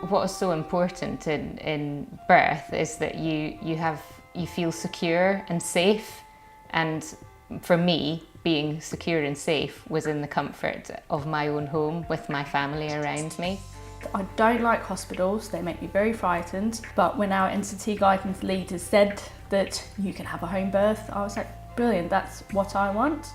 What is so important in birth is that you feel secure and safe, and for me, being secure and safe was in the comfort of my own home with my family around me. I don't like hospitals, they make me very frightened, but when our NCT guidance leader said that you can have a home birth, I was like, brilliant, that's what I want.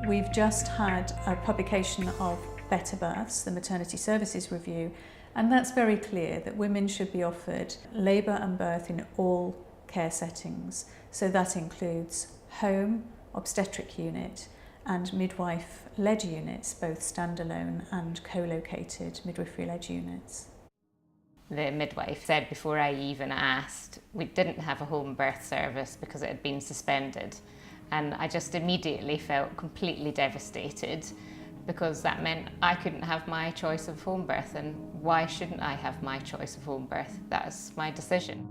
We've just had a publication of Better Births, the Maternity Services Review, and that's very clear that women should be offered labour and birth in all care settings. So that includes home, obstetric unit and midwife-led units, both standalone and co-located midwifery-led units. The midwife said before I even asked, we didn't have a home birth service because it had been suspended. And I just immediately felt completely devastated, because that meant I couldn't have my choice of home birth, and why shouldn't I have my choice of home birth? That's my decision.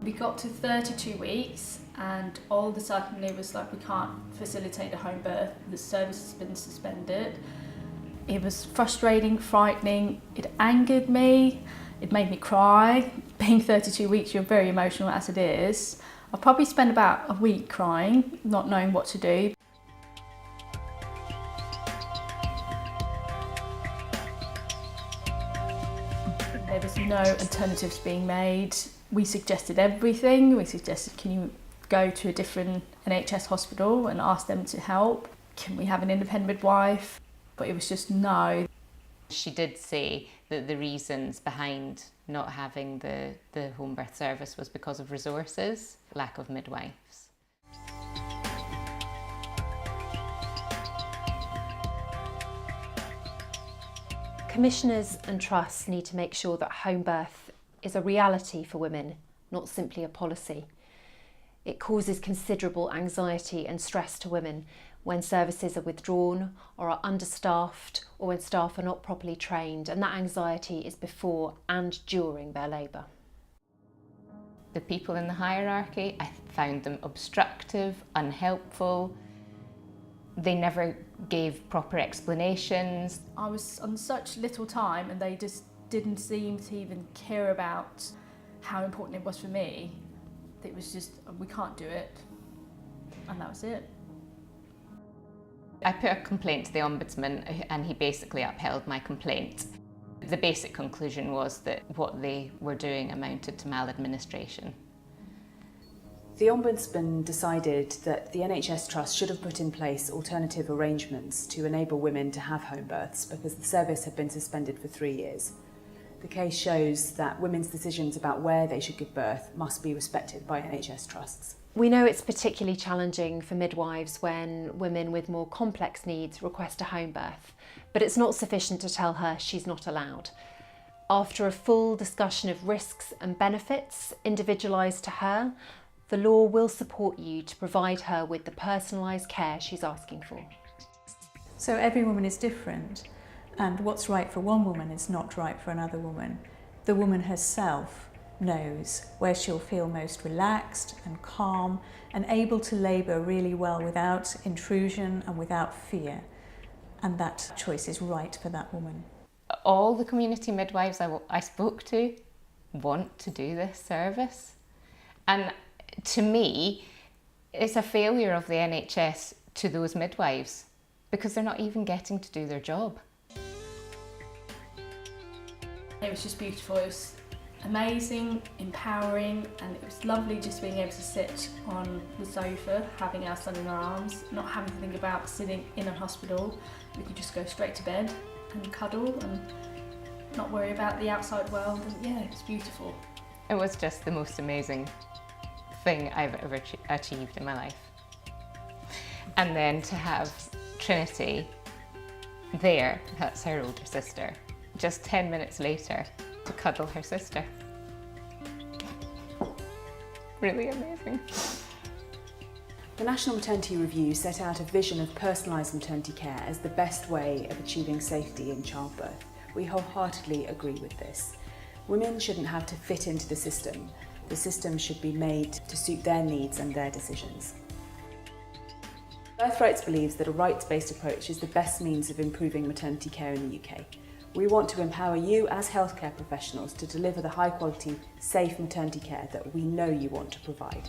We got to 32 weeks and all of a sudden it was like, we can't facilitate a home birth, the service has been suspended. It was frustrating, frightening, it angered me, it made me cry. Being 32 weeks, you're very emotional as it is. I probably spent about a week crying, not knowing what to do. There was no alternatives being made. We suggested everything. We suggested, can you go to a different NHS hospital and ask them to help? Can we have an independent midwife? But it was just no. She did say that the reasons behind not having the home birth service was because of resources, lack of midwives. Commissioners and trusts need to make sure that home birth is a reality for women, not simply a policy. It causes considerable anxiety and stress to women when services are withdrawn or are understaffed, or when staff are not properly trained, and that anxiety is before and during their labour. The people in the hierarchy, I found them obstructive, unhelpful. They never gave proper explanations. I was on such little time and they just didn't seem to even care about how important it was for me. It was just, we can't do it, and that was it. I put a complaint to the Ombudsman and he basically upheld my complaint. The basic conclusion was that what they were doing amounted to maladministration. The Ombudsman decided that the NHS Trust should have put in place alternative arrangements to enable women to have home births because the service had been suspended for 3 years. The case shows that women's decisions about where they should give birth must be respected by NHS trusts. We know it's particularly challenging for midwives when women with more complex needs request a home birth, but it's not sufficient to tell her she's not allowed. After a full discussion of risks and benefits individualised to her, the law will support you to provide her with the personalised care she's asking for. So every woman is different, and what's right for one woman is not right for another woman. The woman herself knows where she'll feel most relaxed and calm and able to labour really well without intrusion and without fear. And that choice is right for that woman. All the community midwives I spoke to want to do this service. And to me, it's a failure of the NHS to those midwives because they're not even getting to do their job. It was just beautiful. It was amazing, empowering, and it was lovely just being able to sit on the sofa, having our son in our arms, not having to think about sitting in a hospital. We could just go straight to bed and cuddle and not worry about the outside world. And yeah, it's beautiful. It was just the most amazing thing I've ever achieved in my life. And then to have Trinity there, that's her older sister, just 10 minutes later to cuddle her sister. Really amazing. The National Maternity Review set out a vision of personalised maternity care as the best way of achieving safety in childbirth. We wholeheartedly agree with this. Women shouldn't have to fit into the system. The system should be made to suit their needs and their decisions. Birthrights believes that a rights-based approach is the best means of improving maternity care in the UK. We want to empower you as healthcare professionals to deliver the high-quality, safe maternity care that we know you want to provide.